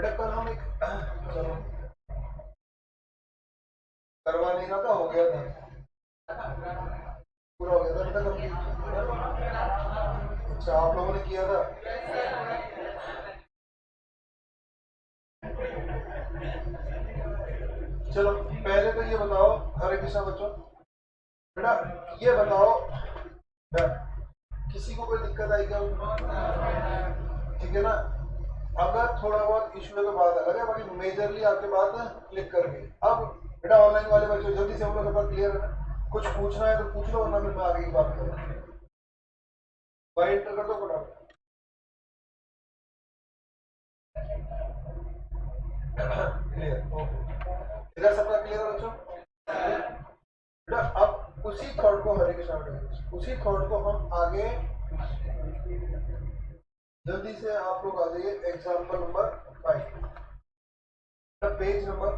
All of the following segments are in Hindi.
बेटा कल हम एक चलो करवा नहीं रहा था, हो गया था, पूरा हो गया था बेटा कंप्लीट। अच्छा आप लोगों ने किया था। चलो पहले तो ये बताओ, हरे कृष्णा बच्चों, बेटा ये बताओ किसी को कोई दिक्कत आई क्या? ठीक है ना, अगर थोड़ा बहुत इशू है तो बात अलग है, बाकी मेजरली आपके बात क्लिक कर गई। अब बेटा ऑनलाइन वाले बच्चों जल्दी से हम लोग सबका क्लियर है ना, कुछ पूछना है तो पूछ लो, वरना फिर मैं आगे की बात करूँ। भाई एंटर कर दो फटाफट। क्लियर, ओके, इधर सबका क्लियर है बच्चों? बेटा अब उसी थॉट को, हरे कृष्णा, उसी थॉट को हम आगे जल्दी से आप लोग आ जाइए example number 5, page number,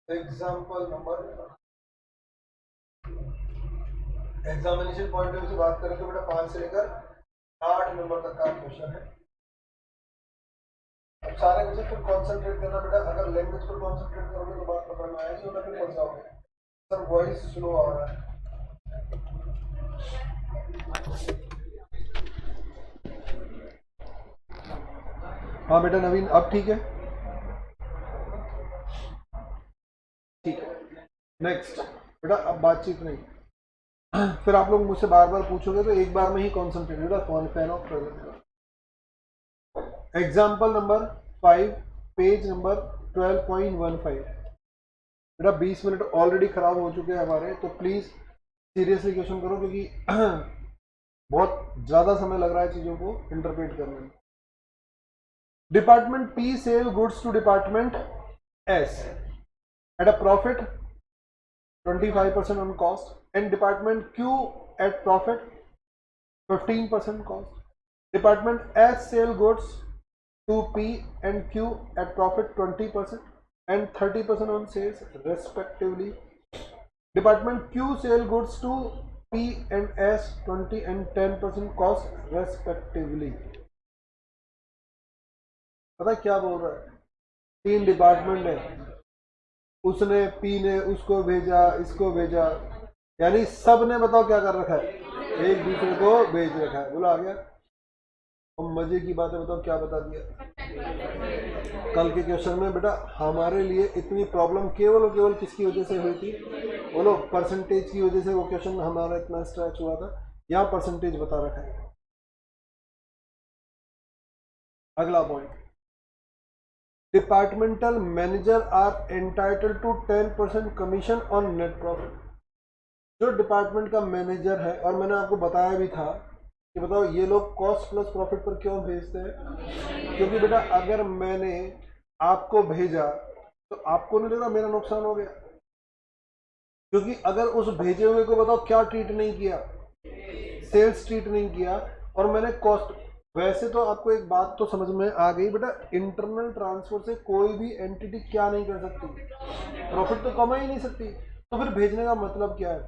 example number, examination point of view से बात करें तो बेटा 5 से लेकर 8 नंबर तक का क्वेश्चन है। अब सारे क्वेश्चन फिर कॉन्सेंट्रेट करना बेटा, अगर लैंग्वेज पर कॉन्सेंट्रेट करोगे तो बात पकड़ में आएगी, वरना फिर फंस जाओगे। सर वॉइस स्लो आ रहा है। हाँ बेटा नवीन अब ठीक है, ठीक है। नेक्स्ट बेटा अब बातचीत नहीं, फिर आप लोग मुझसे बार बार पूछोगे तो एक बार में ही कॉन्सेंट्रेट बेटा, कौन fan of present. Example number 5, page number 12.15। बेटा 20 मिनट ऑलरेडी खराब हो चुके हैं हमारे, तो प्लीज सीरियसली क्वेश्चन करो, क्योंकि बहुत ज्यादा समय लग रहा है चीजों को इंटरप्रेट करने में। Department P sell goods to department S at a profit 25% on cost, and department Q at profit 15% cost. Department S sell goods to P and Q at profit 20% and 30% on sales respectively. Department Q sell goods to P and S 20 and 10% cost respectively. पता क्या बोल रहा है? 3 डिपार्टमेंट है, उसने पी ने उसको भेजा, इसको भेजा, यानी सब ने बताओ क्या कर रखा है, एक दूसरे को भेज रखा है। बोला आ गया। और मजे की बात है, बताओ क्या बता दिया कल के क्वेश्चन में बेटा। हमारे लिए इतनी प्रॉब्लम केवल और केवल किसकी वजह से हुई थी? बोलो, परसेंटेज की वजह से वो क्वेश्चन हमारा इतना स्ट्रेच हुआ था। यहाँ परसेंटेज बता रखा है। अगला point, departmental manager are entitled to 10% commission on net profit. जो डिपार्टमेंट का मैनेजर है, और मैंने आपको बताया भी था कि बताओ ये लोग कॉस्ट प्लस प्रॉफिट पर क्यों भेजते हैं? क्योंकि बेटा अगर मैंने आपको भेजा तो आपको नहीं लगा मेरा नुकसान हो गया, क्योंकि अगर उस भेजे हुए को बताओ क्या ट्रीट नहीं किया, सेल्स ट्रीट नहीं किया, और मैंने कॉस्ट। वैसे तो आपको एक बात तो समझ में आ गई बेटा, इंटरनल ट्रांसफर से कोई भी एंटिटी क्या नहीं कर सकती, प्रॉफिट तो कमा ही नहीं सकती। तो फिर भेजने का मतलब क्या है?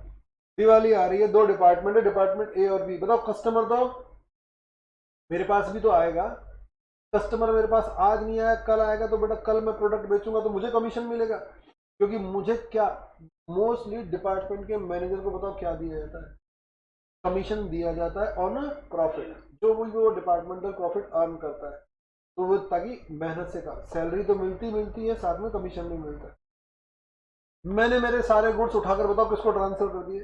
दिवाली आ रही है, 2 डिपार्टमेंट है, डिपार्टमेंट ए और बी, बताओ कस्टमर तो मेरे पास भी तो आएगा। कस्टमर मेरे पास आज नहीं आया, कल आएगा, तो बेटा कल मैं प्रोडक्ट बेचूंगा तो मुझे कमीशन मिलेगा, क्योंकि मुझे क्या, मोस्टली डिपार्टमेंट के मैनेजर को बताओ क्या दिया जाता है? कमीशन दिया जाता है ऑन प्रॉफिट, जो वो डिपार्टमेंटल प्रॉफिट अर्न करता है। तो वो ताकि मेहनत से का सैलरी तो मिलती है, साथ में कमीशन भी मिलता है। मैंने मेरे सारे गुड्स उठाकर बताओ किसको ट्रांसफर कर दिए?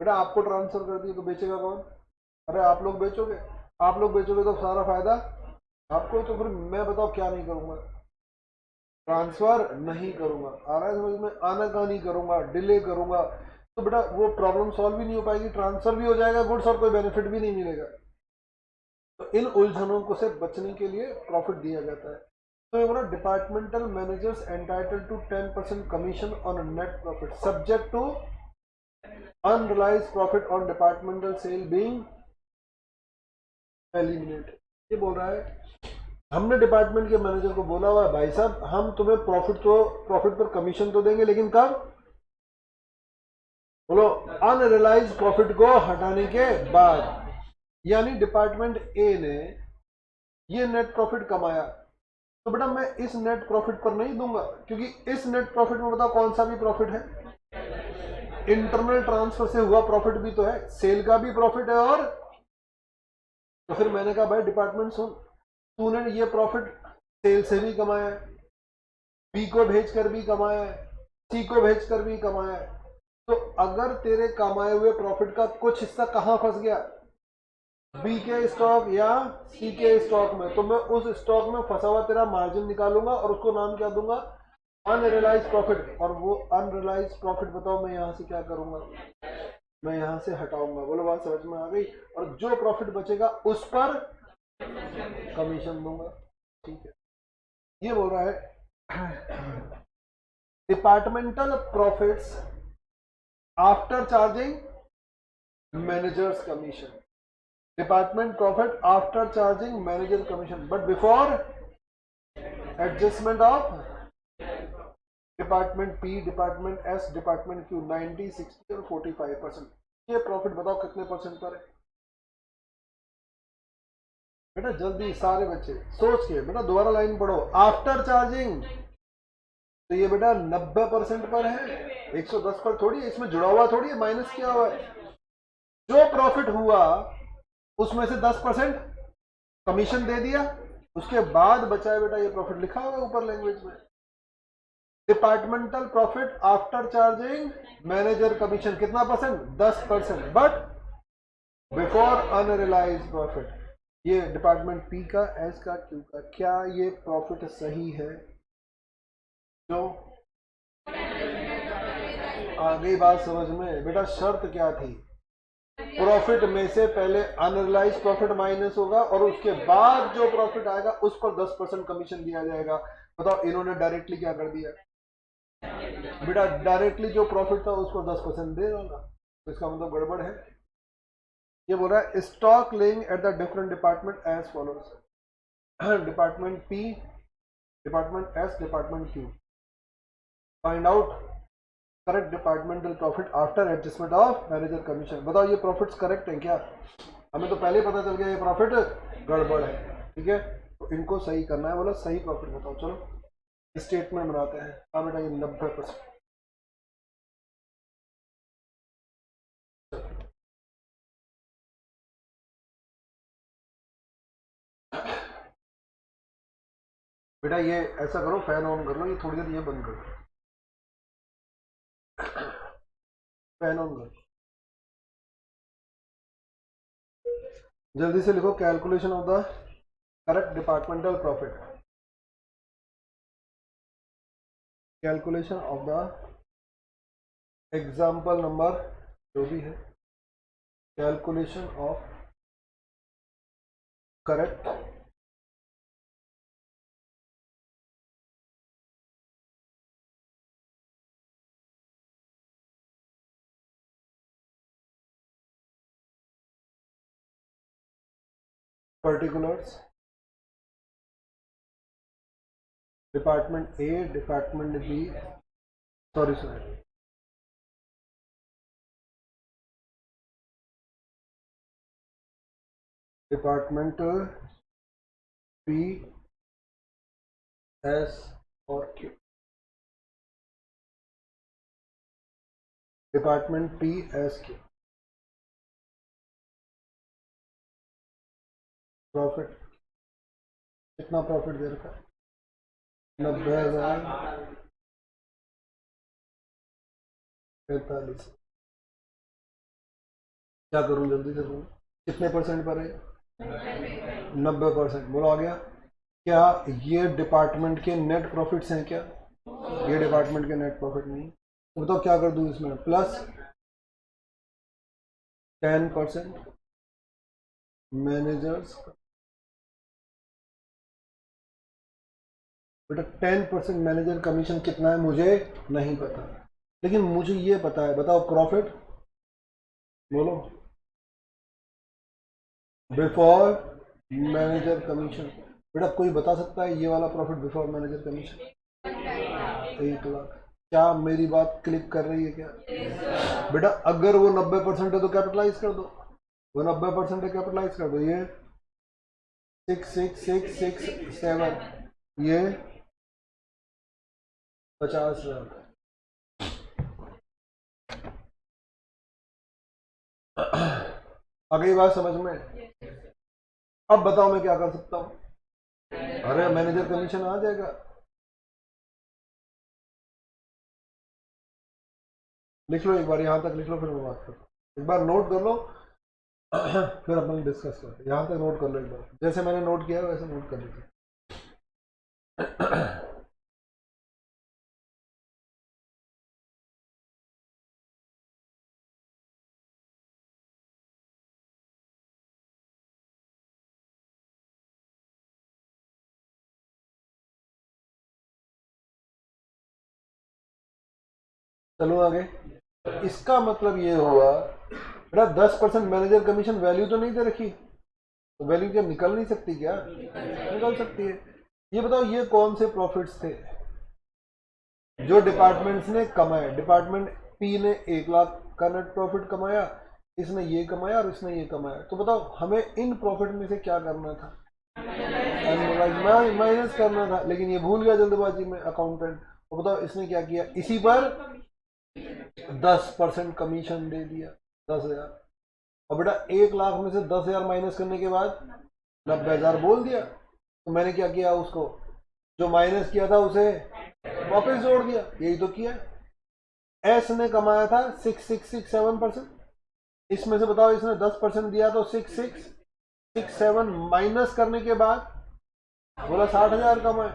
बेटा आपको ट्रांसफर कर दिए, तो बेचेगा कौन? अरे आप लोग बेचोगे, आप लोग बेचोगे तो सारा फायदा आपको। तो फिर मैं बताओ क्या नहीं करूंगा? ट्रांसफर नहीं करूंगा, आ रहा है समझ में? आना का नहीं करूंगा, डिले करूंगा, तो बेटा वो प्रॉब्लम सॉल्व भी नहीं हो पाएगी, ट्रांसफर भी हो जाएगा गुड्स और कोई बेनिफिट भी नहीं मिलेगा। तो इन उलझनों को से बचने के लिए प्रॉफिट दिया जाता है। तो ये बोला departmental managers entitled to 10% commission on net profit subject to unrealised profit on departmental sale being eliminated. ये बोल रहा है, हमने डिपार्टमेंट के मैनेजर को बोला हुआ है भाई साहब हम तुम्हें प्रॉफिट पर कमीशन तो देंगे, लेकिन कब? बोलो, अनरियलाइज्ड प्रॉफिट को हटाने के बाद। यानी डिपार्टमेंट ए ने ये नेट प्रॉफिट कमाया, तो बेटा मैं इस नेट प्रॉफिट पर नहीं दूंगा, क्योंकि इस नेट प्रॉफिट में बताओ कौन सा भी प्रॉफिट है, इंटरनल ट्रांसफर से हुआ प्रॉफिट भी तो है, सेल का भी प्रॉफिट है, और तो फिर मैंने कहा भाई डिपार्टमेंट सुन, तूने ये प्रॉफिट सेल से भी कमाया है, बी को भेजकर भी कमाया है, सी को भेजकर भी कमाया है, तो अगर तेरे कमाए हुए प्रॉफिट का कुछ हिस्सा कहां फंस गया, बी के स्टॉक या सी के स्टॉक में, तो मैं उस स्टॉक में फंसा हुआ तेरा मार्जिन निकालूंगा और उसको नाम क्या दूंगा, अनरियलाइज प्रॉफिट। और वो अनरियलाइज प्रॉफिट बताओ मैं यहां से क्या करूंगा, मैं यहां से हटाऊंगा। बोलो बात समझ में आ गई? और जो प्रॉफिट बचेगा उस पर कमीशन दूंगा। ठीक है, ये बोल रहा है departmental profits after charging managers commission, department profit after charging manager commission, but before adjustment of department P, department S, department Q 90, 60 और 45%। ये प्रॉफिट बताओ कितने परसेंट पर है बेटा? जल्दी सारे बच्चे सोच के बेटा दोबारा लाइन पढ़ो। आफ्टर चार्जिंग तो ये बेटा 90% पर है, 110 पर थोड़ी है, इसमें जुड़ा हुआ थोड़ी है, माइनस किया हुआ है। जो प्रॉफिट हुआ उसमें से 10% कमीशन दे दिया, उसके बाद बचा है बेटा ये प्रॉफिट, लिखा हुआ है ऊपर लैंग्वेज में, departmental profit after charging manager commission कितना percent, 10%, but before unrealised profit. ये डिपार्टमेंट पी का, एस का, क्यू का, क्या ये प्रॉफिट सही है? जो आ गई बात समझ में? बेटा शर्त क्या थी, प्रॉफिट में से पहले अनरियलाइज प्रॉफिट माइनस होगा और उसके बाद जो प्रॉफिट आएगा उस पर 10% कमीशन दिया जाएगा। बताओ इन्होंने डायरेक्टली क्या कर दिया बेटा, डायरेक्टली जो प्रॉफिट था उस पर 10% दे डाला, तो इसका मतलब गड़बड़ है। ये बोल रहा है stock lying at the different department as follows, department P, department S, department Q, find out correct departmental profit after adjustment of manager commission. बताओ ये प्रॉफिट्स करेक्ट है क्या? हमें तो पहले पता चल गया ये प्रॉफिट गड़बड़ है। ठीक है, तो इनको सही करना है। बोला सही प्रॉफिट बताओ, चलो स्टेटमेंट बनाते हैं। हाँ बेटा ये 90%। बेटा ये ऐसा करो, फैन ऑन कर लो, ये थोड़ी देर ये बंद कर दो, फैन ऑन कर, जल्दी से लिखो calculation of the correct departmental profit, calculation of the example number जो भी है, calculation of correct particulars, department A, department B, sorry department P, S और Q, department P, S, Q, profit कितना प्रॉफिट दे रखा है? 90,045। क्या करूं जल्दी से बोलो, कितने परसेंट पर है? 90%। बोलो आ गया। क्या ये डिपार्टमेंट के नेट प्रॉफिट्स हैं क्या? ये डिपार्टमेंट के नेट प्रॉफिट नहीं। तो बताओ क्या कर दूं इसमें, प्लस 10% मैनेजर्स। बेटा 10% मैनेजर कमीशन कितना है मुझे नहीं पता, लेकिन मुझे ये पता है। बताओ प्रॉफिट बोलो बिफोर मैनेजर कमीशन। बेटा कोई बता सकता है ये वाला प्रॉफिट बिफोर मैनेजर कमीशन? 1,00,000। क्या मेरी बात क्लिक कर रही है क्या? बेटा अगर वो 90% है तो कैपिटलाइज कर दो, वो 90% है कैपिटलाइज कर दो। ये 6667, ये 50,000। आ गई बात समझ में? अब बताओ मैं क्या कर सकता हूँ? अरे मैनेजर कमीशन आ जाएगा। लिख लो एक बार, यहां तक लिख लो, फिर मैं बात करता हूँ। एक बार नोट कर लो फिर अपन डिस्कस करते हैं। यहां तक नोट कर लो एक बार, जैसे मैंने नोट किया है वैसे नोट कर लीजिए। चलो आगे। इसका मतलब ये हुआ बेटा 10% मैनेजर कमीशन वैल्यू तो नहीं दे रखी, तो वैल्यू क्या निकल नहीं सकती? क्या निकल सकती है? ये बताओ ये कौन से प्रॉफिट्स थे जो डिपार्टमेंट्स ने कमाए? डिपार्टमेंट पी ने 1 लाख का नेट प्रॉफिट कमाया, इसने ये कमाया और इसने ये कमाया। तो बताओ हमें इन प्रॉफिट में से क्या करना था? माइनस करना था, लेकिन ये भूल गया जल्दबाजी में अकाउंटेंट। तो बताओ इसने क्या किया? इसी पर 10% कमीशन दे दिया, 10,000। और बेटा 1 लाख में से 10,000 माइनस करने के बाद 90,000 बोल दिया। तो मैंने क्या किया? उसको जो माइनस किया था उसे वापस जोड़ दिया, यही तो किया। एस ने कमाया था 6667%, इसमें से बताओ इसने 10% दिया तो 6667 माइनस करने के बाद बोला 60,000 कमाए,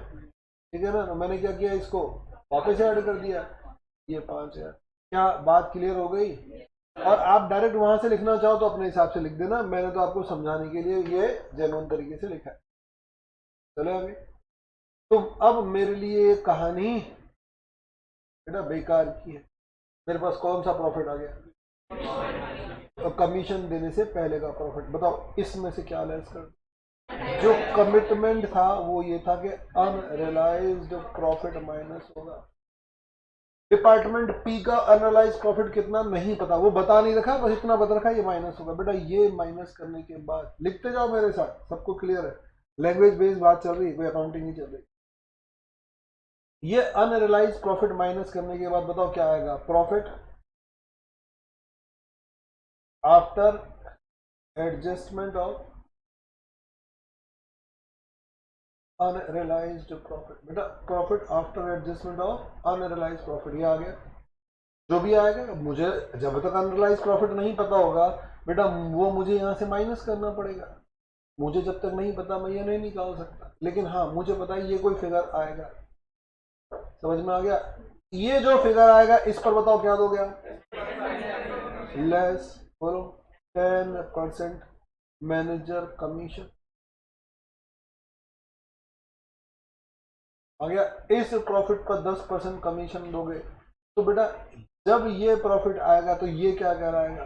ठीक है ना? तो मैंने क्या किया? इसको वापस ऐड कर दिया, ये 5,000। क्या बात क्लियर हो गई? और आप डायरेक्ट वहां से लिखना चाहो तो अपने हिसाब से लिख देना, मैंने तो आपको समझाने के लिए ये जेन्युइन तरीके से लिखा है। चलो अभी तो अब मेरे लिए ये कहानी बेटा बेकार की है। मेरे पास कौन सा प्रॉफिट आ गया? तो कमीशन देने से पहले का प्रॉफिट। बताओ इसमें से क्या लेस कर? जो कमिटमेंट था वो ये था कि अनरियलाइज्ड प्रॉफिट माइनस होगा। डिपार्टमेंट पी का अनलाइज प्रॉफिट कितना नहीं पता, वो बता नहीं रखा, बस इतना बता रखा ये माइनस होगा। बेटा ये माइनस करने के बाद लिखते जाओ मेरे साथ, सबको क्लियर है? लैंग्वेज बेस्ड बात चल रही है, कोई अकाउंटिंग नहीं चल रही। ये अनरियलाइज प्रॉफिट माइनस करने के बाद बताओ क्या आएगा? Profit after adjustment of unrealised profit. बेटा profit after adjustment of unrealised profit, ये आ गया। जो भी आएगा, मुझे जब तक अनरियलाइज प्रॉफिट नहीं पता होगा बेटा वो मुझे यहाँ से माइनस करना पड़ेगा। मुझे जब तक नहीं पता मैं ये नहीं निकाल सकता, लेकिन हाँ मुझे पता है ये कोई फिगर आएगा। समझ में आ गया? ये जो फिगर आएगा इस पर बताओ क्या दोगे आप? लेस बोलो 10% मैनेजर कमीशन आ गया। इस प्रॉफिट पर 10% कमीशन दोगे तो बेटा जब ये प्रॉफिट आएगा तो ये क्या कहलाएगा?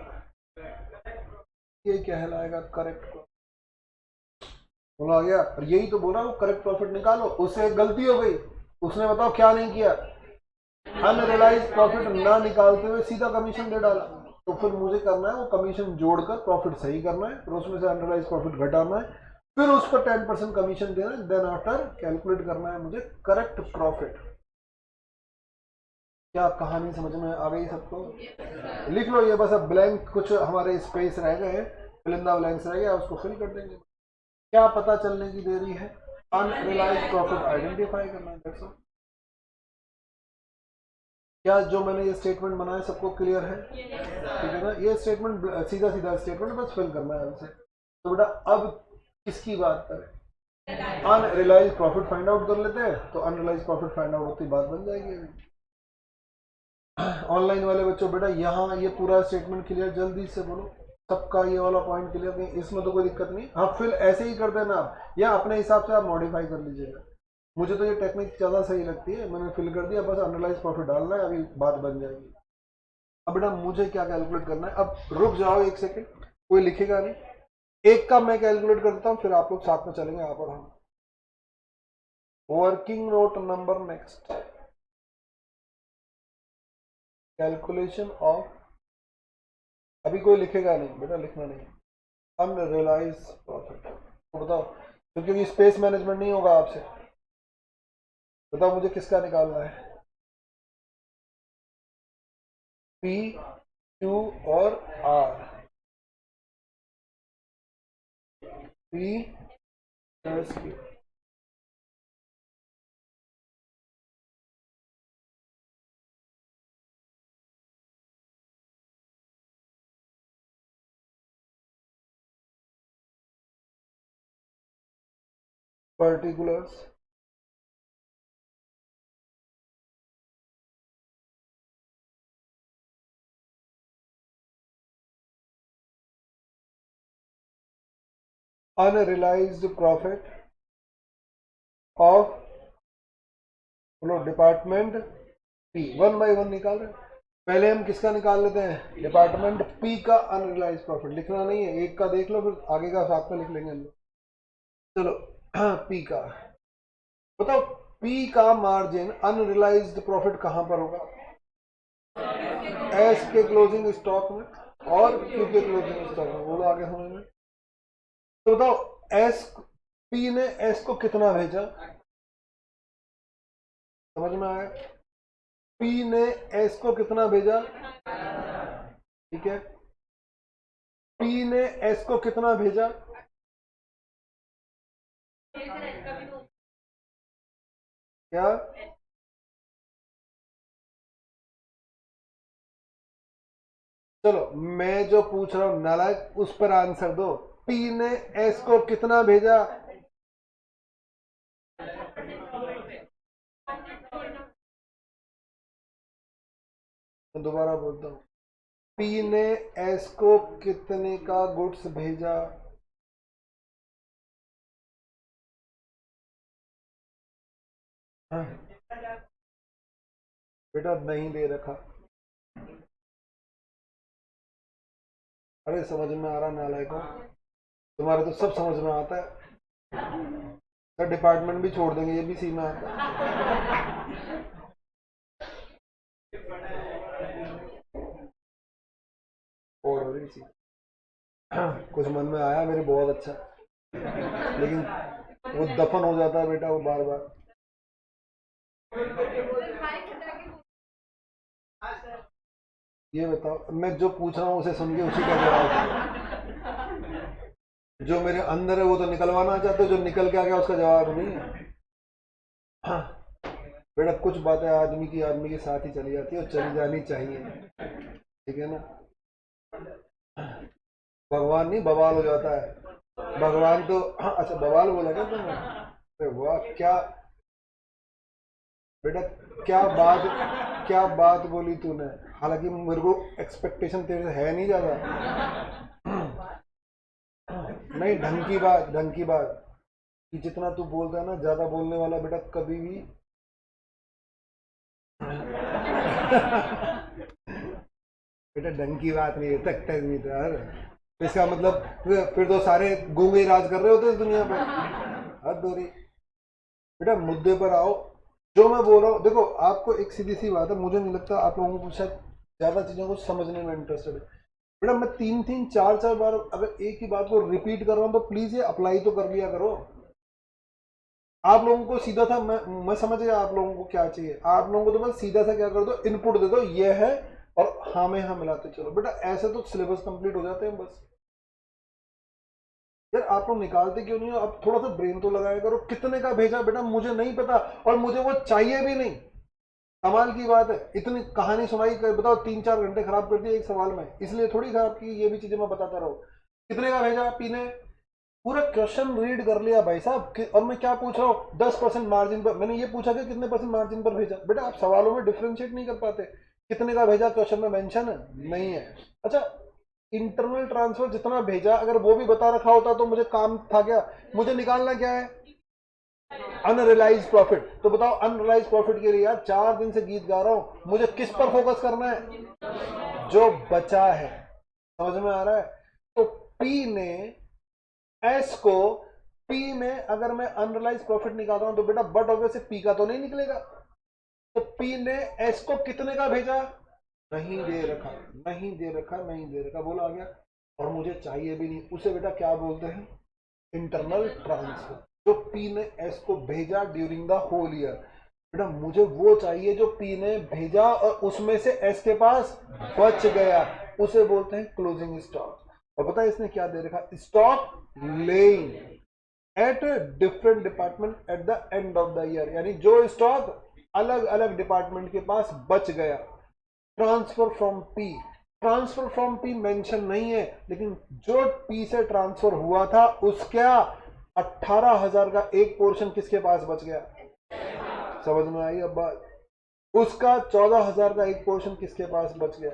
ये कहलाएगा करेक्ट प्रॉफिट। बोला गया? और यही तो बोला वो करेक्ट प्रॉफिट निकालो। उससे गलती हो गई, उसने बताओ क्या नहीं किया? अनरियलाइज प्रॉफिट ना निकालते हुए सीधा कमीशन दे डाला। तो फिर मुझे करना है वो कमीशन जोड़कर प्रॉफिट सही करना है, फिर उसमें से अनरियलाइज प्रॉफिट घटाना है, फिर उस पर 10% कमीशन देना है, देन आफ्टर कैलकुलेट करना है मुझे करेक्ट प्रॉफिट। क्या कहानी समझ में आ गई सबको? लिख लो ये बस। अब ब्लैंक कुछ हमारे स्पेस रह गए, फिलिंदा ब्लैंक्स रह गया, उसको फिल कर देंगे। क्या पता चलने की देरी है? अनरियलाइज प्रॉफिट आइडेंटिफाई करना है, दैट्स ऑल। क्या जो मैंने ये स्टेटमेंट बनाया सबको क्लियर है? ठीक है ना? ये स्टेटमेंट सीधा सीधा स्टेटमेंट बस फिल करना है हमसे। तो बेटा अब किसकी बात करें? अनरियलाइज प्रॉफिट फाइंड आउट कर लेते हैं, तो अनरियलाइज प्रॉफिट फाइंड आउट होती बात बन जाएगी। ऑनलाइन वाले बच्चों बेटा यहाँ ये पूरा स्टेटमेंट क्लियर, जल्दी से बोलो सबका ये वाला पॉइंट क्लियर। नहीं इसमें तो कोई दिक्कत नहीं, हाँ फिल ऐसे ही कर देना आप, या अपने हिसाब से आप मॉडिफाई कर लीजिएगा। मुझे तो ये टेक्निक ज़्यादा सही लगती है, मैंने फिल कर दिया, बस अनलाइज प्रॉफिट डालना है, अभी बात बन जाएगी। अब बेटा मुझे क्या कैलकुलेट करना है? अब रुक जाओ एक सेकेंड, कोई लिखेगा नहीं, एक का मैं कैलकुलेट करता हूँ, फिर आप लोग साथ में चलेंगे आप और हम। Working note number next, calculation of, अभी कोई लिखेगा नहीं बेटा, लिखना नहीं, अनरियलाइज प्रॉफिट। तो बताओ तो क्योंकि स्पेस मैनेजमेंट नहीं होगा आपसे। बताओ मुझे किसका निकालना है, पी क्यू और R. P plus Q, particulars unrealised profit of, बोलो department P. One by one निकाल रहे हैं। पहले हम किसका निकाल लेते हैं, डिपार्टमेंट पी का अनरियलाइज प्रॉफिट। लिखना नहीं है, एक का देख लो फिर आगे का साथ में लिख लेंगे हम लोग। चलो पी का बताओ, पी का मार्जिन अनरियलाइज्ड प्रॉफिट कहां पर होगा, एस के क्लोजिंग स्टॉक में और क्यू के क्लोजिंग स्टॉक में। बोलो आगे समझ में। तो बताओ एस, पी ने एस को कितना भेजा, समझ में आया, पी ने एस को कितना भेजा, ठीक है, पी ने एस को कितना भेजा, क्या, चलो मैं जो पूछ रहा हूं नालायक उस पर आंसर दो, पी ने एस को कितना भेजा, मैं दोबारा बोलता हूं, पी ने एस को कितने का गुड्स भेजा, हाँ, बेटा नहीं दे रखा। अरे समझ में आ रहा नालायक को, तुम्हारे तो सब समझ में आता है, सर डिपार्टमेंट भी छोड़ देंगे, ये भी सी में आता है। और हो रही सी कुछ मन में आया मेरे, बहुत अच्छा, लेकिन वो दफन हो जाता है बेटा वो बार बार। ये बताओ, मैं जो पूछ रहा हूँ उसे सुन के उसी का जवाब दो। जो मेरे अंदर है वो तो निकलवाना चाहते हो, जो निकल के आ गया उसका जवाब नहीं है। हाँ, बेटा कुछ बातें आदमी के साथ ही चली जाती है और चली जानी चाहिए, ठीक है ना। भगवान नहीं बवाल हो जाता है, भगवान तो, हाँ अच्छा बवाल बोला क्या तुमने, अरे वाह क्या, बेटा क्या बात बोली तूने, हालांकि मेरे को एक्सपेक्टेशन तेरे से है नहीं ज्यादा। नहीं ढंग की बात कि जितना तू बोलता है ना, ज्यादा बोलने वाला बेटा कभी भी बेटा ढंग की बात नहीं है, तक नहीं था यार, इसका मतलब फिर तो सारे गूंगे राज कर रहे होते इस दुनिया पे, हद हो रही। बेटा मुद्दे पर आओ, जो मैं बोल रहा हूँ देखो, आपको एक सीधी सी बात है, मुझे नहीं लगता आप लोगों को शायद ज्यादा चीजों को समझने में इंटरेस्टेड है। बेटा मैं तीन तीन चार चार बार अगर एक ही बात को रिपीट कर रहा हूँ तो प्लीज ये अप्लाई तो कर लिया करो। आप लोगों को सीधा था, मैं समझ गया आप लोगों को क्या चाहिए, आप लोगों को तो बस सीधा सा क्या कर दो, इनपुट दे दो ये है और हाँ में हाँ मिलाते चलो। बेटा ऐसे तो सिलेबस कंप्लीट हो जाते हैं बस। यार आप लोग निकालते क्यों नहीं हो, अब थोड़ा सा ब्रेन तो लगाया करो। कितने का भेजा बेटा मुझे नहीं पता, और मुझे वो चाहिए भी नहीं। कमाल की बात है, इतनी कहानी सुनाई कर, बताओ 3-4 घंटे खराब कर दिए एक सवाल में, इसलिए थोड़ी खराब की, ये भी चीजें मैं बताता रहूं। कितने का भेजा पीने, पूरा क्वेश्चन रीड कर लिया भाई साहब और मैं क्या पूछ रहा हूँ, 10% मार्जिन पर। मैंने ये पूछा कि कितने परसेंट मार्जिन पर भेजा। बेटा आप सवालों में डिफ्रेंशिएट नहीं कर पाते, कितने का भेजा क्वेश्चन में मेंशन है नहीं है। अच्छा, इंटरनल ट्रांसफर जितना भेजा अगर वो भी बता रखा होता तो मुझे काम था क्या, मुझे निकालना क्या है, अनरियलाइज प्रॉफिट। तो बताओ अनरियलाइज प्रॉफिट के लिए यार 4 दिन से गीत गा रहा हूं, मुझे किस पर फोकस करना है, जो बचा है। समझ में आ रहा है। तो पी ने एस को, पी में अगर मैं अनरियलाइज प्रॉफिट निकाल रहा हूं तो बेटा बट ऑब्वियस पी का तो नहीं निकलेगा। तो पी ने एस को कितने का भेजा, नहीं दे रखा, नहीं दे रखा, नहीं दे रखा, बोला आ गया, और मुझे चाहिए भी नहीं उसे। बेटा क्या बोलते हैं, इंटरनल ट्रांसफर, जो पी ने एस को भेजा ड्यूरिंग द होल ईयर। बेटा मुझे वो चाहिए जो पी ने भेजा और उसमें से एस के पास बच गया, उसे बोलते हैं क्लोजिंग स्टॉक। और पता है इसने क्या दे रखा, stock lying at different department at the end of the year, यानी जो स्टॉक अलग अलग डिपार्टमेंट के पास बच गया। Transfer from P, transfer from P mention नहीं है, लेकिन जो पी से ट्रांसफर हुआ था उसका 18,000 का एक पोर्शन किसके पास बच गया, समझ में आई अब बात। उसका 14,000 का एक पोर्शन किसके पास बच गया।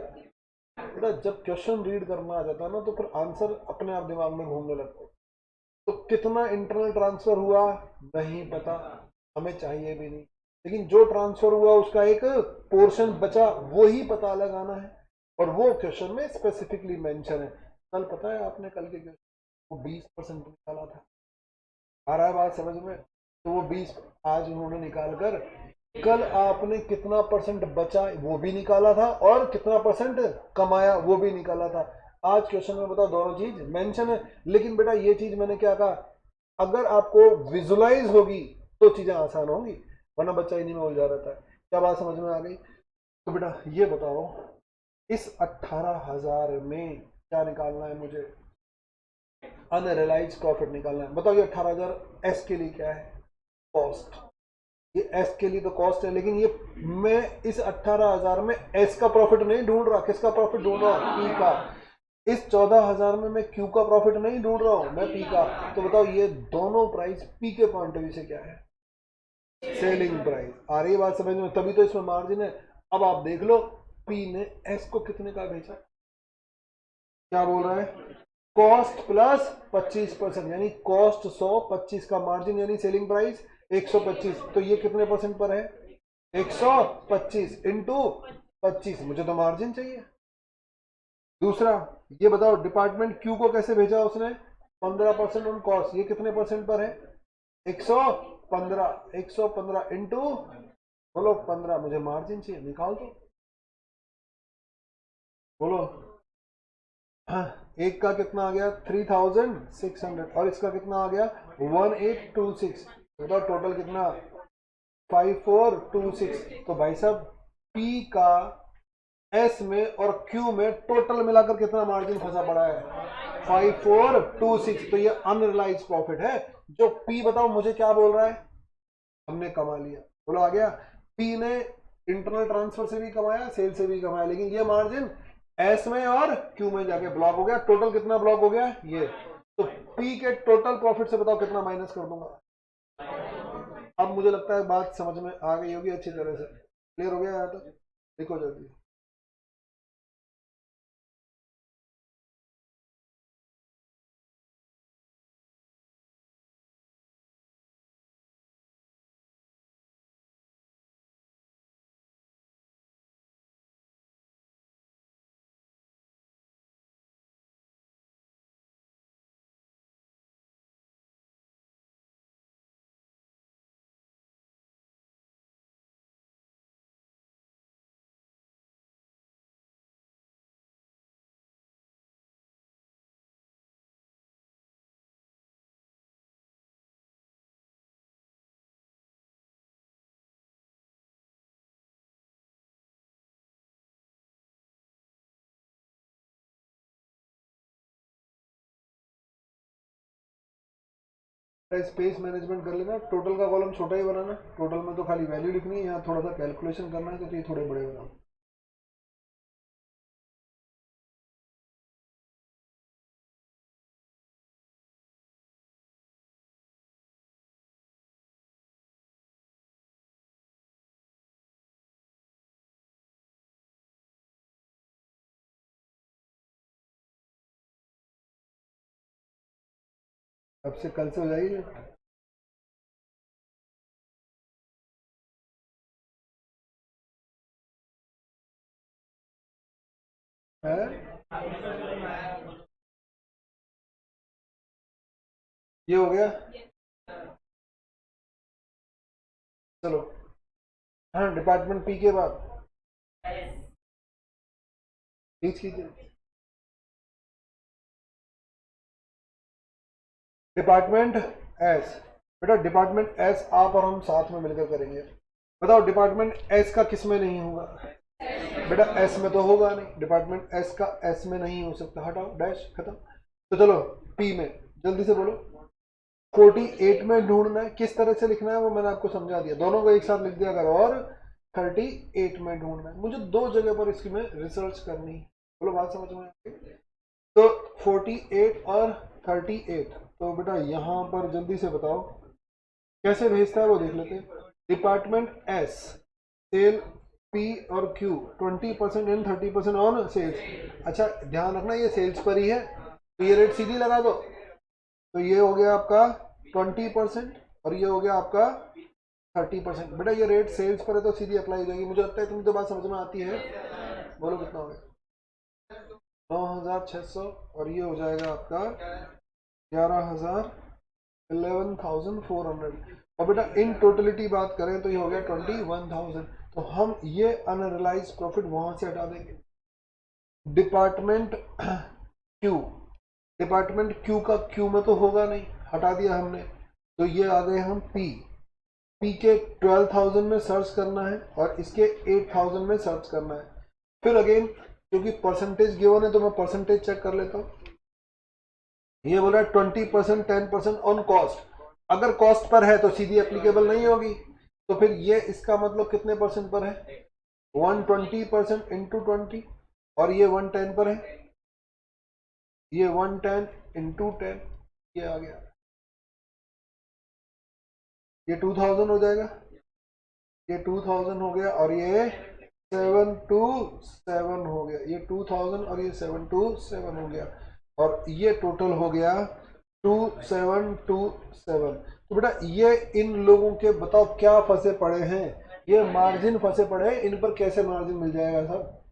बेटा जब क्वेश्चन रीड करना आ जाता है ना तो फिर आंसर अपने आप दिमाग में घूमने लगता है। तो कितना इंटरनल ट्रांसफर हुआ नहीं पता, हमें चाहिए भी नहीं, लेकिन जो ट्रांसफर हुआ उसका एक पोर्शन बचा वो ही पता लगाना है, और वो क्वेश्चन में स्पेसिफिकली मेंशन है। कल पता है आपने कल के क्वेश्चन वो 20% निकाला था, आ रहा है बात समझ में। तो वो 20 आज उन्होंने निकाल कर, कल आपने कितना परसेंट बचा वो भी निकाला था और कितना परसेंट कमाया वो भी निकाला था। आज क्वेश्चन में बताओ दोनों चीज मेंशन है, लेकिन बेटा ये चीज मैंने क्या कहा, अगर आपको विजुलाइज होगी तो चीजें आसान होंगी, वरना बच्चा इन्हीं में उलझा रहता है। क्या बात समझ में आ गई। तो बेटा ये बताओ इस 18,000 में क्या निकालना है मुझे, अनरियलाइज प्रॉफिट निकालना है। बताओ ये 18,000 एस के लिए क्या है, कॉस्ट, ये एस के लिए तो कॉस्ट है, लेकिन ये मैं इस 18,000 में एस का प्रॉफिट नहीं ढूंढ रहा, किसका प्रॉफिट ढूंढ रहा हूं, पी का। इस 14,000 में मैं क्यू का प्रॉफिट नहीं ढूंढ रहा हूं, मैं पी का। तो बताओ ये दोनों प्राइस पी के पॉइंट ऑफ व्यू से क्या है, सेलिंग प्राइस। आ रही है बात समझ में, तभी तो इसमें मार्जिन है। अब आप देख लो पी ने एस को कितने का बेचा, क्या बोल रहा है, कॉस्ट प्लस 25%, यानी कॉस्ट 100, 25 का मार्जिन यानी सेलिंग प्राइस 125। तो ये कितने परसेंट पर है, 125 इंटू 25, मुझे तो मार्जिन चाहिए। दूसरा ये बताओ डिपार्टमेंट क्यू को कैसे भेजा उसने, 15% ऑन कॉस्ट, ये कितने परसेंट पर है, 115, 115 इंटू बोलो 15, मुझे मार्जिन चाहिए, निकाल दो बोलो। हाँ, एक का कितना आ गया 3,600 और इसका कितना आ गया 1826, बताओ टोटल कितना 5426। तो भाई साहब पी का एस में और क्यू में टोटल मिलाकर कितना मार्जिन फंसा पड़ा है 5426। तो ये अनरियलाइज प्रॉफिट है। जो पी बताओ मुझे क्या बोल रहा है, हमने कमा लिया, बोलो आ गया। पी ने इंटरनल ट्रांसफर से भी कमाया, सेल से भी कमाया, लेकिन ये मार्जिन एस में और क्यू में जाके ब्लॉक हो गया। टोटल कितना ब्लॉक हो गया ये, तो पी के टोटल प्रॉफिट से बताओ कितना माइनस कर दूंगा। अब मुझे लगता है बात समझ में आ गई होगी अच्छी तरह से, क्लियर हो गया यहाँ तक, लिखो जल्दी। स्पेस मैनेजमेंट कर लेना, टोटल का कॉलम छोटा ही बनाना, टोटल में तो खाली वैल्यू लिखनी है, यहाँ थोड़ा सा कैलकुलेशन करना है तो ये थोड़े बड़े बनाओ। अब से कल से हो जाएगी है? ये हो गया, चलो। हाँ डिपार्टमेंट पी के बाद रीच कीजिए। डिपार्टमेंट एस, बेटा डिपार्टमेंट एस आप और हम साथ में मिलकर करेंगे। बताओ डिपार्टमेंट एस का किस में नहीं होगा? बेटा एस में तो होगा नहीं, डिपार्टमेंट एस का एस में नहीं हो सकता, हटाओ डैश खत्म। तो चलो पी में जल्दी से बोलो। 48 में ढूंढना है, किस तरह से लिखना है वो मैंने आपको समझा दिया, दोनों को एक साथ लिख दिया करो। और 38 में ढूंढना है, मुझे दो जगह पर इसकी में रिसर्च करनी है। बोलो बात समझ में आई? तो 48 और 38, तो बेटा यहाँ पर जल्दी से बताओ कैसे भेजता है वो देख लेते हैं। डिपार्टमेंट एस सेल पी और क्यू 20% एंड 30% ऑन सेल्स। अच्छा ध्यान रखना ये सेल्स पर ही है, तो ये रेट सीधी लगा दो। तो ये हो गया आपका 20% और ये हो गया आपका 30%। बेटा ये रेट सेल्स पर है तो सीधी अप्लाई हो जाएगी। मुझे लगता है तुम्हें तो बात समझ में आती है। बोलो कितना हो गया? 9600 और ये हो जाएगा आपका 11,000 11,400। और बेटा इन टोटलिटी बात करें तो ये हो गया 21,000। तो हम ये अनरियलाइज प्रॉफिट वहां से हटा देंगे। डिपार्टमेंट क्यू, डिपार्टमेंट क्यू का क्यू में तो होगा नहीं, हटा दिया हमने। तो ये आ गए हम पी, पी के 12,000 में सर्च करना है और इसके 8,000 में सर्च करना है। फिर अगेन क्योंकि परसेंटेज गिवन है तो मैं परसेंटेज चेक कर लेता हूँ। ये बोल रहा है 20% 10% ऑन कॉस्ट। अगर कॉस्ट पर है तो सीधी एप्लीकेबल नहीं होगी, तो फिर ये इसका मतलब कितने परसेंट पर है? 120% इंटू 20, और ये 110 पर है, ये 110 इंटू 10, ये आ गया, ये 2000 हो जाएगा, ये 2000 हो गया, और ये 727 हो गया, ये 2000 और ये 727 हो गया, और ये टोटल हो गया 2727। तो बेटा ये इन लोगों के बताओ क्या फंसे पड़े हैं? ये मार्जिन फंसे पड़े हैं, इन पर कैसे मार्जिन मिल जाएगा सर?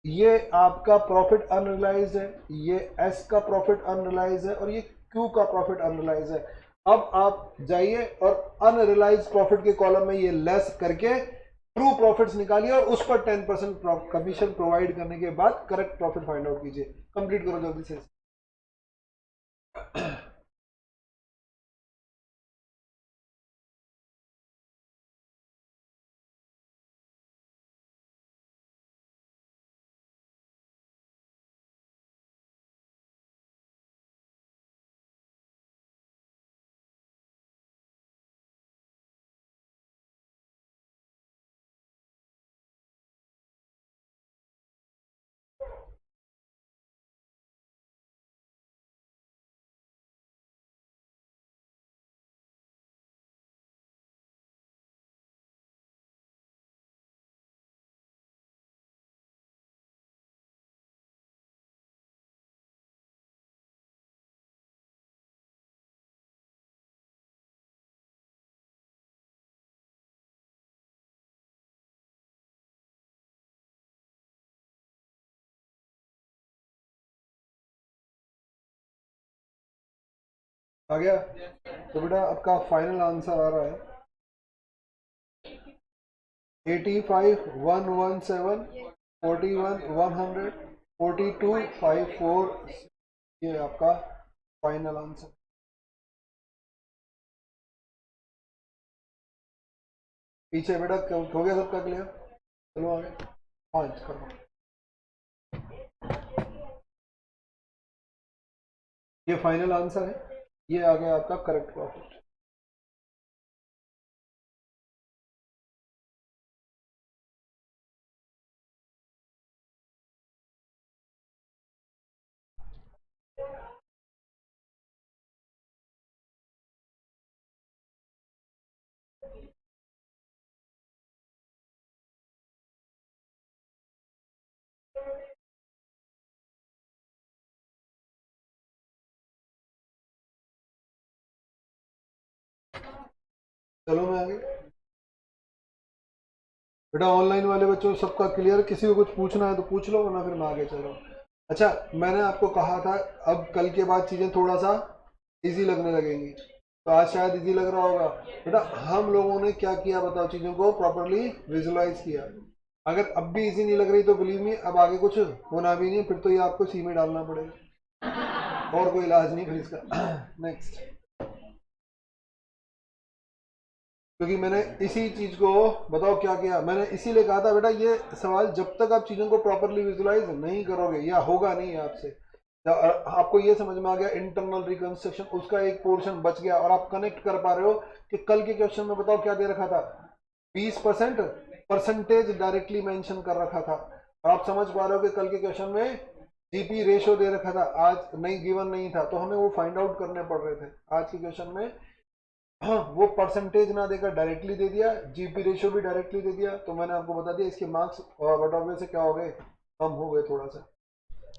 ये आपका प्रॉफिट अनरियलाइज है, ये एस का प्रॉफिट अनरियलाइज है, और ये क्यू का प्रॉफिट अनरियलाइज है। अब आप जाइए और अनरियलाइज प्रॉफिट के कॉलम में ये लेस करके ट्रू प्रॉफिट्स निकालिए और उस पर 10% कमीशन प्रोवाइड करने के बाद करेक्ट प्रॉफिट फाइंड आउट कीजिए। कंप्लीट करो जल्दी से। आ गया? तो बेटा आपका फाइनल आंसर आ रहा है 85,117, 41,100, 42,504। ये आपका फाइनल आंसर। पीछे बेटा हो गया सबका क्लियर? चलो आगे, हाँ करो। ये फाइनल आंसर है, ये आ गया आपका करेक्ट प्रॉफिट। चलो मैं आगे। बेटा ऑनलाइन वाले बच्चों सबका क्लियर? किसी को कुछ पूछना है तो पूछ लो, वरना फिर मैं आगे चल रहा हूँ। अच्छा मैंने आपको कहा था अब कल के बाद चीज़ें थोड़ा सा इजी लगने लगेंगी, तो आज शायद इजी लग रहा होगा। बेटा हम लोगों ने क्या किया बताओ, चीज़ों को प्रॉपरली विजुलाइज किया। अगर अब भी इजी नहीं लग रही तो बिलीव मी अब आगे कुछ होना भी नहीं, फिर तो ये आपको सी में डालना पड़ेगा और कोई इलाज नहीं फिर इसका। नेक्स्ट क्योंकि मैंने इसी चीज को, बताओ क्या किया मैंने, इसीलिए कहा था बेटा ये सवाल जब तक आप चीजों को प्रॉपरली विजुलाइज नहीं करोगे या होगा नहीं आपसे, आपको ये समझ में आ गया इंटरनल रिकंस्ट्रक्शन, उसका एक पोर्शन बच गया और आप कनेक्ट कर पा रहे हो कि कल के क्वेश्चन में बताओ क्या दे रखा था, 20% परसेंटेज डायरेक्टली मेंशन कर रखा था, और आप समझ पा रहे हो कि कल के क्वेश्चन में जीपी रेशो दे रखा था, आज नहीं गिवन नहीं था, तो हमें वो फाइंड आउट करने पड़ रहे थे। आज के क्वेश्चन में हाँ वो परसेंटेज ना देकर डायरेक्टली दे दिया, जीपी रेशियो भी डायरेक्टली दे दिया, तो मैंने आपको बता दिया इसके मार्क्स बट ऑब्वियस से क्या हो गए, कम हो गए थोड़ा सा।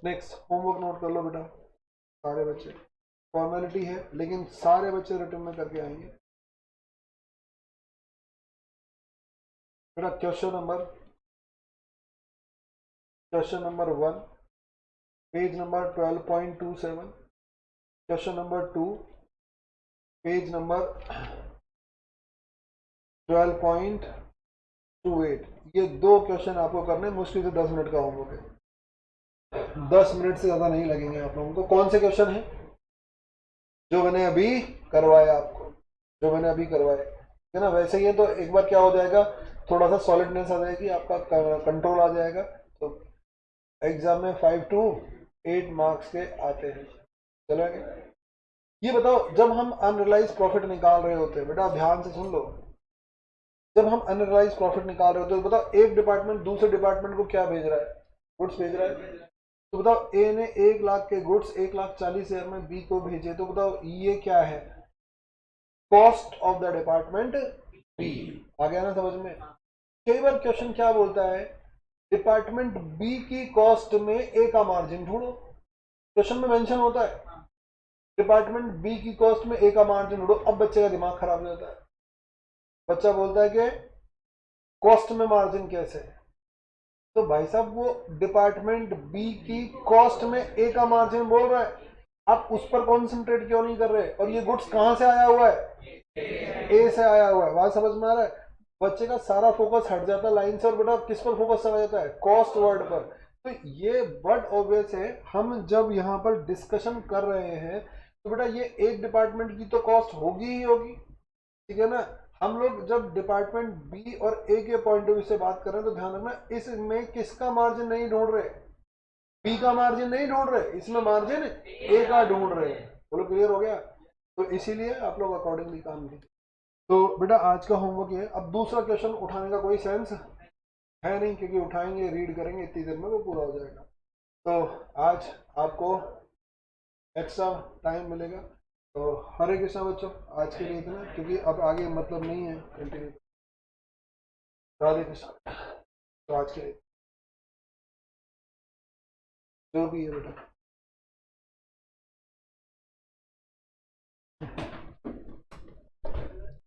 नेक्स्ट होमवर्क नोट कर लो बेटा सारे बच्चे, फॉर्मेलिटी है लेकिन सारे बच्चे रिटर्न में करके आएंगे। बेटा question number 1 page number 12.27, question number 2 page number 12.28, ये दो क्वेश्चन आपको करने, मुश्किल से 10 मिनट का होमवर्क है, 10 मिनट से ज्यादा नहीं लगेंगे आप लोगों को। कौन से क्वेश्चन है जो मैंने अभी करवाया आपको, जो मैंने अभी करवाया है ना, वैसे ही है तो एक बार क्या हो जाएगा, थोड़ा सा सॉलिडनेस आ जाएगी, आपका कंट्रोल आ जाएगा, तो एग्जाम में 5 to 8 मार्क्स के आते हैं। चलेंगे, ये बताओ जब हम अनरियलाइज प्रॉफिट निकाल रहे होते हैं, बेटा ध्यान से सुन लो, जब हम अनरियलाइज प्रॉफिट निकाल रहे होते हैं तो बताओ एक डिपार्टमेंट दूसरे डिपार्टमेंट को क्या भेज रहा है, गुड्स भेज रहा है, तो बताओ ए ने 1 लाख के गुड्स 1,40,000 में बी को भेजे, तो बताओ ये क्या है, cost of the department B. आ गया ना समझ में। कई बार क्वेश्चन क्या बोलता है, डिपार्टमेंट बी की कॉस्ट में ए का मार्जिन ढूंढो, क्वेश्चन में मेंशन होता है डिपार्टमेंट बी की कॉस्ट में ए का मार्जिन ढूंढो, अब बच्चे का दिमाग खराब हो जाता है, बच्चा बोलता है कि कॉस्ट में मार्जिन कैसे, तो भाई साहब वो डिपार्टमेंट बी की कॉस्ट में ए का मार्जिन बोल रहा है, आप उस पर कॉन्सेंट्रेट क्यों नहीं कर रहे, और ये गुड्स कहां से आया हुआ है, ए से आया हुआ है, बात समझ में आ रहा है, बच्चे का सारा फोकस हट जाता है लाइन से, और बेटा किस पर फोकस चला जाता है, कॉस्ट वर्ड पर। तो ये वर्ड ऑब्वियस है, हम जब यहाँ पर डिस्कशन कर रहे हैं तो बेटा ये एक डिपार्टमेंट की तो कॉस्ट होगी ही होगी, ठीक है ना। हम लोग जब डिपार्टमेंट बी और ए के पॉइंट ऑफ व्यू से बात कर रहे हैं तो ध्यान रखना इसमें किसका मार्जिन नहीं ढूंढ रहे, बी का मार्जिन नहीं ढूंढ रहे, इसमें मार्जिन ए का ढूंढ रहे हैं। बोलो क्लियर हो गया, तो इसीलिए आप लोग अकॉर्डिंगली काम कीजिए। तो बेटा आज का होमवर्क ये है, अब दूसरा क्वेश्चन उठाने का कोई सेंस है नहीं, क्योंकि उठाएंगे रीड करेंगे इतनी देर में वो पूरा हो जाएगा, तो आज आपको एक्स्ट्रा टाइम मिलेगा। तो हरे कृष्णा बच्चों, आज के लिए इतना, क्योंकि अब आगे मतलब नहीं है कंटिन्यू। राधे कृष्ण, तो आज के लिए जो भी है बेटा।